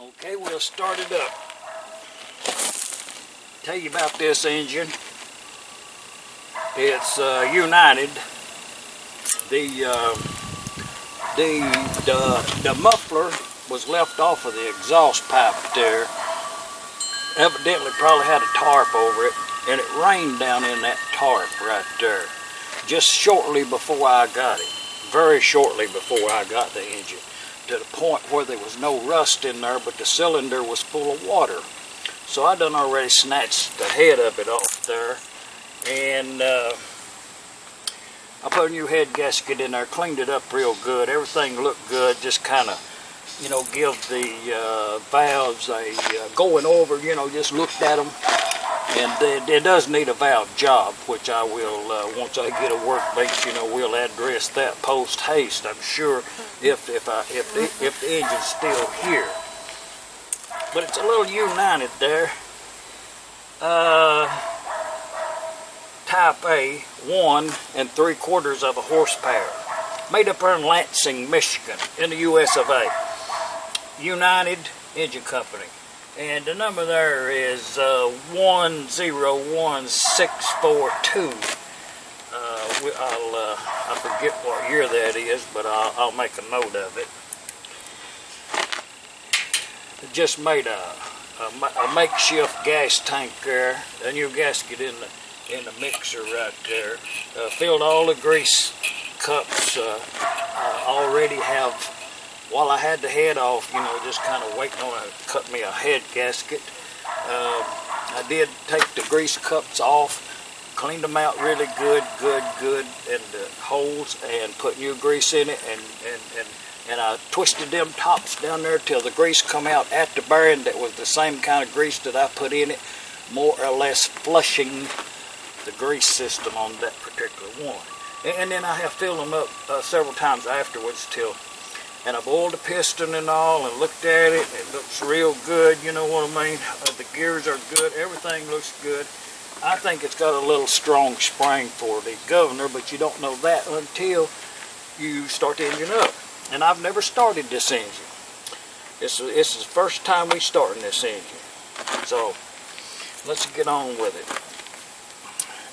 Okay, we'll start it up. Tell you about this engine. It's United. The muffler was left off of the exhaust pipe there. Evidently probably had a tarp over it, and it rained down in that tarp right there. Just shortly before I got it. Very shortly before I got the engine. To the point where there was no rust in there, but the cylinder was full of water. So I done already snatched the head of it off there, and I put a new head gasket in there, cleaned it up real good. Everything looked good. Just kind of, give the valves a going over. Just looked at them, and it does need a valve job, which I will once I get a workbench. We'll address that post haste. I'm sure if the engine's still here. But it's a little United there. Type A, 1 3/4 of a horsepower. Made up here in Lansing, Michigan, in the US of A. United Engine Company. And the number there is 101642. I forget what year that is, but I'll make a note of it. Just made a makeshift gas tank there, a new gasket in the mixer right there. Filled all the grease cups. I already have, while I had the head off, just kind of waiting on to cut me a head gasket. I did take the grease cups off, cleaned them out really good, and the holes, and put new grease in it, and I twisted them tops down there till the grease come out at the bearing. That was the same kind of grease that I put in it, more or less flushing the grease system on that particular one. And then I have filled them up several times afterwards and I've oiled the piston and all and looked at it. It looks real good, you know what I mean? The gears are good, everything looks good. I think it's got a little strong spring for the governor, but you don't know that until you start the engine up. And I've never started this engine. This is the first time we starting this engine. So let's get on with it.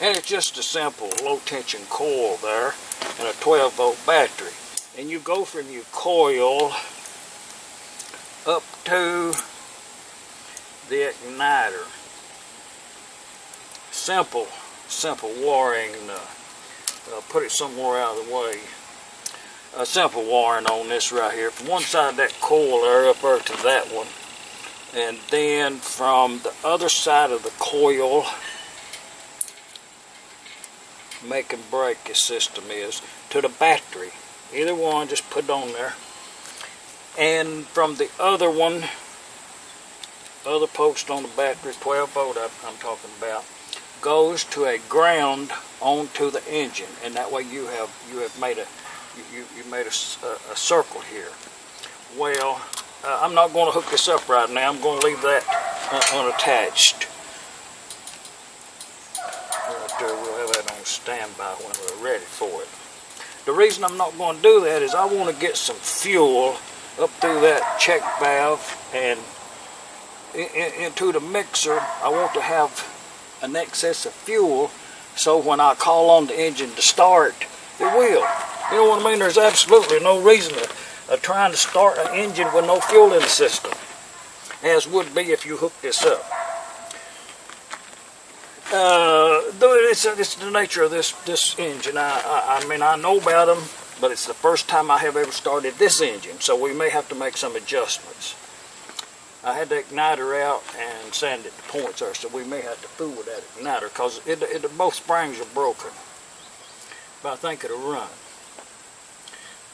And it's just a simple low tension coil there and a 12-volt battery. And you go from your coil up to the igniter. Simple wiring. I'll put it somewhere out of the way. A simple wiring on this right here. From one side of that coil there up there to that one. And then from the other side of the coil, make and break the system is, to the battery. Either one, just put it on there. And from the other one, other post on the battery, 12 volt I'm talking about, goes to a ground onto the engine. And that way you have made a circle here. Well, I'm not going to hook this up right now. I'm going to leave that unattached. Right there, we'll have that on standby when we're ready for it. The reason I'm not going to do that is I want to get some fuel up through that check valve and into the mixer. I want to have an excess of fuel so when I call on the engine to start, it will. You know what I mean? There's absolutely no reason of trying to start an engine with no fuel in the system, as would be if you hook this up. It's the nature of this engine. I mean, I know about them, but it's the first time I have ever started this engine, so we may have to make some adjustments. I had the igniter out and sanded the points there, so we may have to fool with that igniter because both springs are broken. But I think it'll run.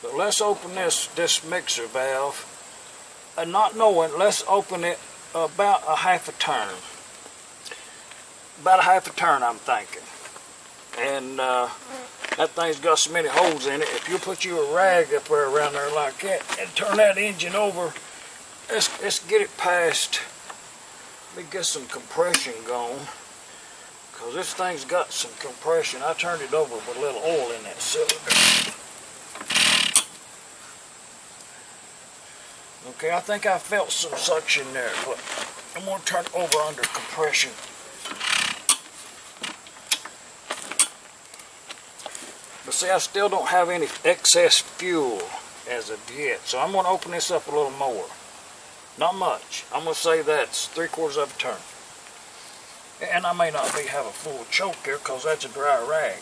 But let's open this mixer valve. And not knowing, let's open it about a half a turn. About a half a turn, I'm thinking. And that thing's got so many holes in it. If you put you a rag up there around there like that and turn that engine over, let's get it past. Let me get some compression going. Because this thing's got some compression. I turned it over with a little oil in that cylinder. Okay, I think I felt some suction there, but I'm going to turn it over under compression. But see, I still don't have any excess fuel as of yet, so I'm going to open this up a little more. Not much. I'm going to say that's 3/4 of a turn. And I may not have a full choke here because that's a dry rag.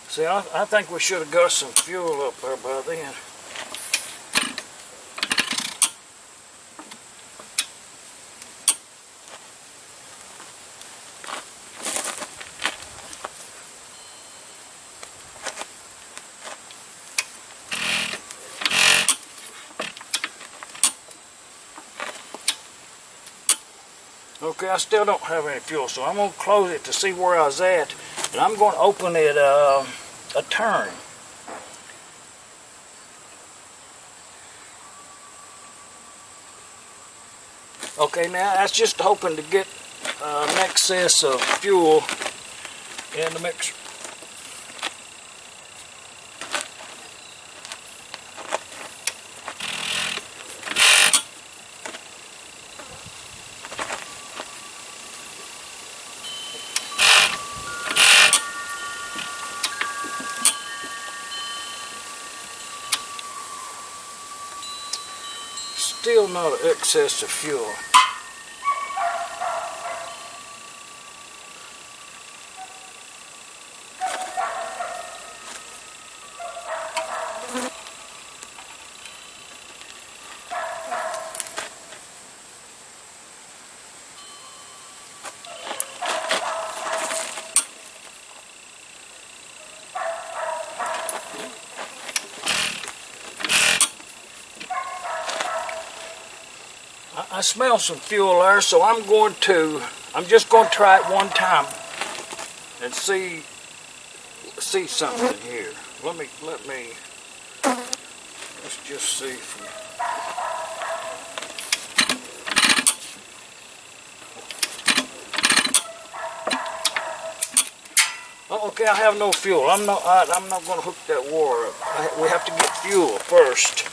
See, I think we should have got some fuel up there by then. Okay, I still don't have any fuel, so I'm going to close it to see where I was at, and I'm going to open it a turn. Okay, now that's just hoping to get an excess of fuel in the mixer. Still not an excess of fuel. I smell some fuel there, so I'm just going to try it one time and see something here. Let's just see. Oh, okay, I have no fuel. I'm not going to hook that wire up. We have to get fuel first.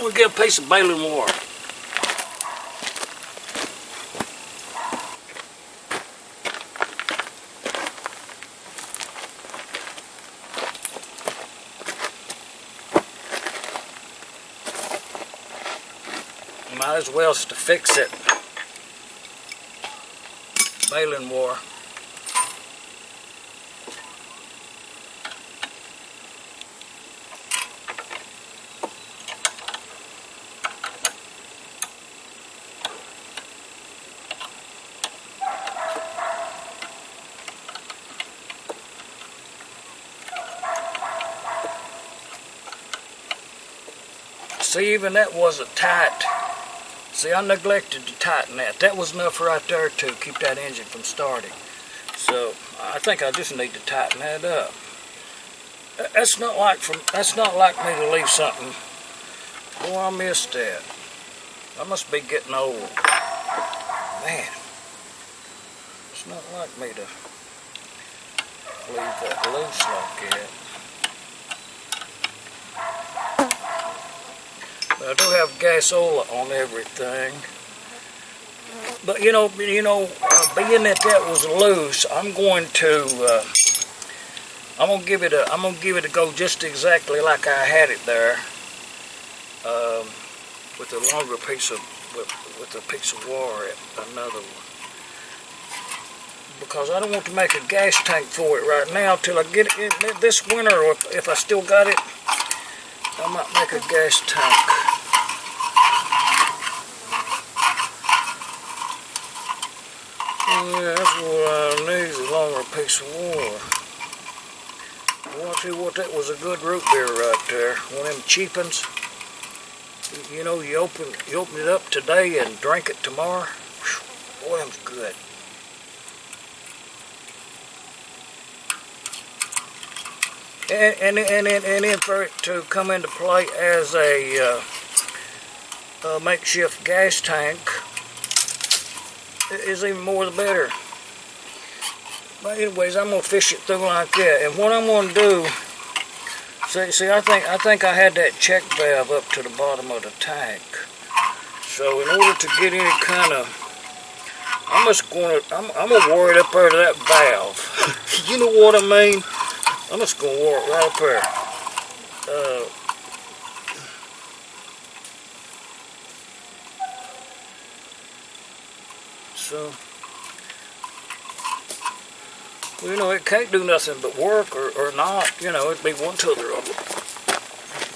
We'll get a piece of baling wire. Might as well to fix it. Baling wire. See, even that wasn't tight. See, I neglected to tighten that. That was enough right there to keep that engine from starting. So I think I just need to tighten that up. That's not like me to leave something. Oh, I missed that. I must be getting old. Man, it's not like me to leave that loose like that. But I do have gasoil on everything. But being that that was loose, I'm gonna give it a go just exactly like I had it there, with a longer piece of with a piece of wire, another one, because I don't want to make a gas tank for it right now till I get it this winter, or if I still got it, I might make a gas tank. Yeah, that's what I need, is a longer piece of wire. Well, I'll tell you what, that was a good root beer right there. One of them cheap ones. You open it up today and drink it tomorrow. Whew, boy, them's good. And then for it to come into play as a makeshift gas tank is even more the better. But anyways, I'm gonna fish it through like that, and what I'm gonna do. See, I think I had that check valve up to the bottom of the tank. So in order to get any kind of, I'm gonna wire it up there to that valve. You know what I mean? I'm just gonna wire it right up there. So, well, it can't do nothing but work or not. It'd be one to the other.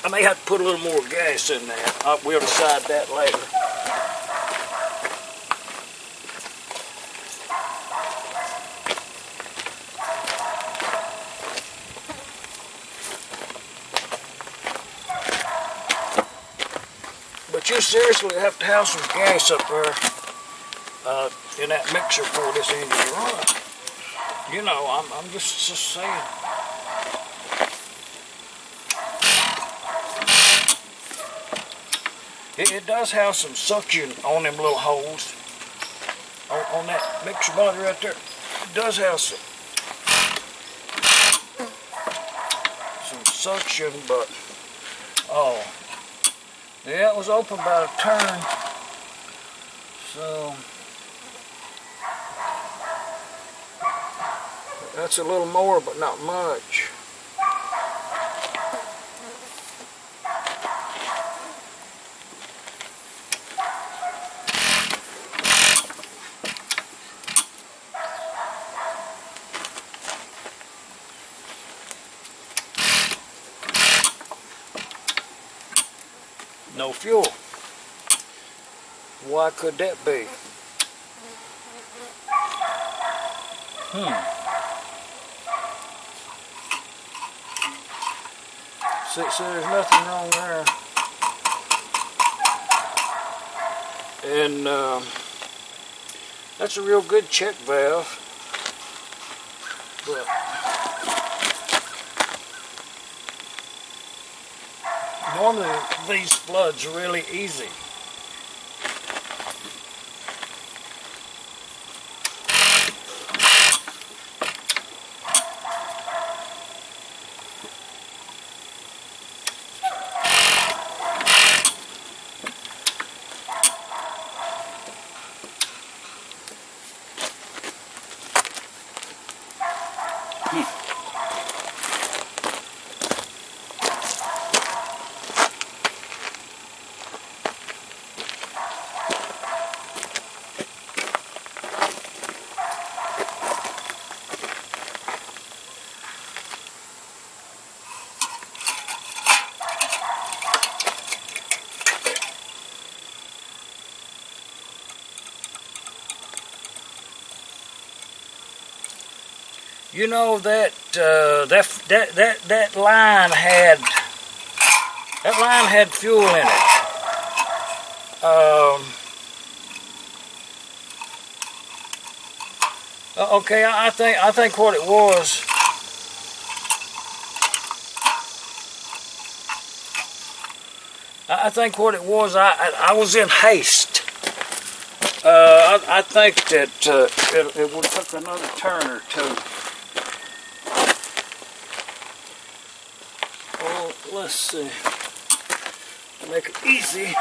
I may have to put a little more gas in there. We'll decide that later. But you seriously have to have some gas up there in that mixer for this engine to run. I'm just saying. It does have some suction on them little holes. On that mixer body right there. It does have some suction, but yeah, it was open by a turn. So that's a little more, but not much. No fuel. Why could that be? See, there's nothing wrong there. And that's a real good check valve. But normally these floods are really easy. That line had That line had fuel in it. Okay, I think what it was. I think what it was. I was in haste. I think that it would take another turn or two. Well, let's see. Make it easy.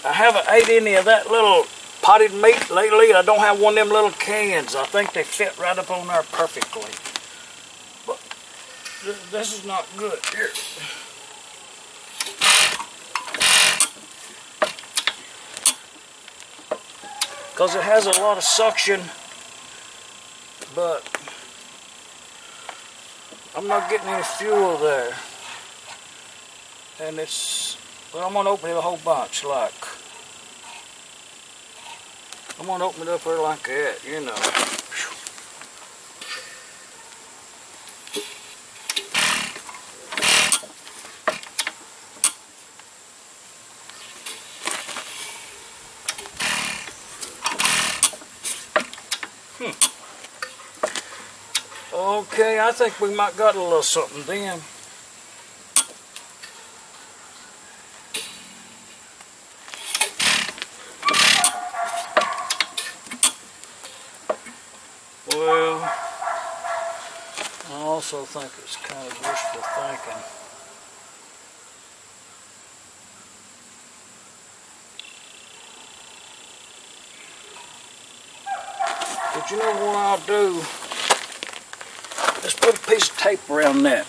I haven't ate any of that little potted meat lately. I don't have one of them little cans. I think they fit right up on there perfectly. But this is not good. Here. Because it has a lot of suction, but I'm not getting any fuel there. And it's, well, I'm gonna open it a whole bunch, like. I'm gonna open it up there like that, you know. Okay, I think we might got a little something then. Well, I also think it's kind of wishful thinking. But you know what I'll do? Let's put a piece of tape around that.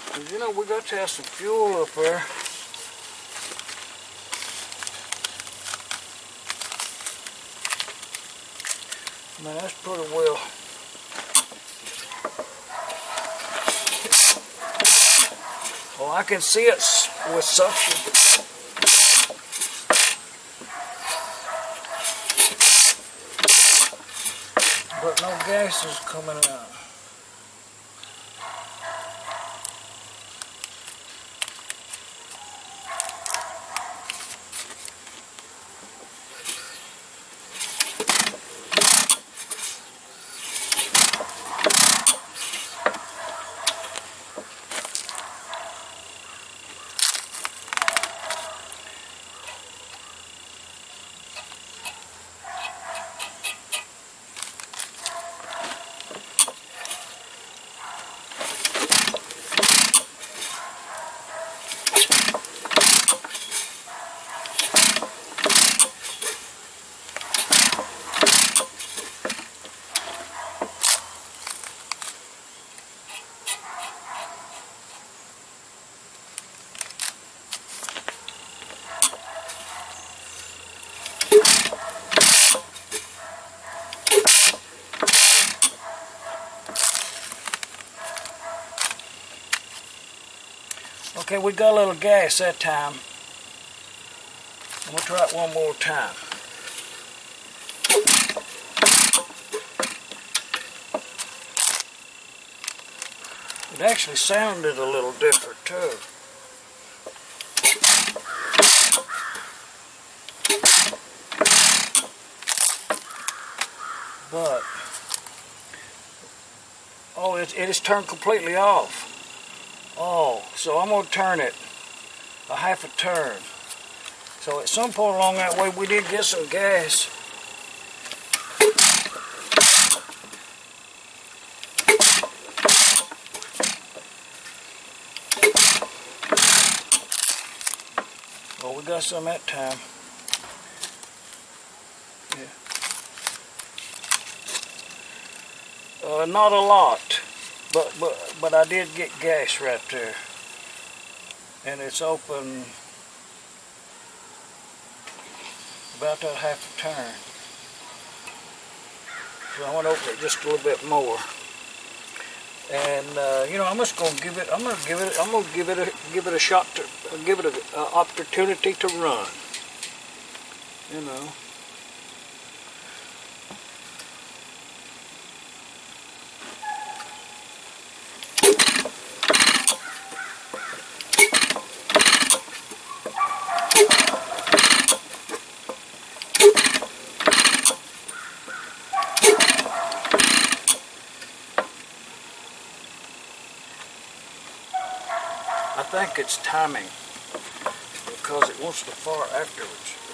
Because you know we got to have some fuel up there. Man, that's pretty well. Oh, I can see it with suction. But no gas is coming out. Okay, we got a little gas that time. We'll try it one more time. It actually sounded a little different too. But, oh, it is turned completely off. Oh, so I'm going to turn it a half a turn. So at some point along that way we did get some gas. Well, we got some that time. Yeah. Not a lot. But I did get gas right there, and it's open about that half a turn. So I want to open it just a little bit more. And you know, I'm just gonna give it. I'm gonna give it a shot to give it an opportunity to run. You know. I think it's timing because it wants to fire afterwards.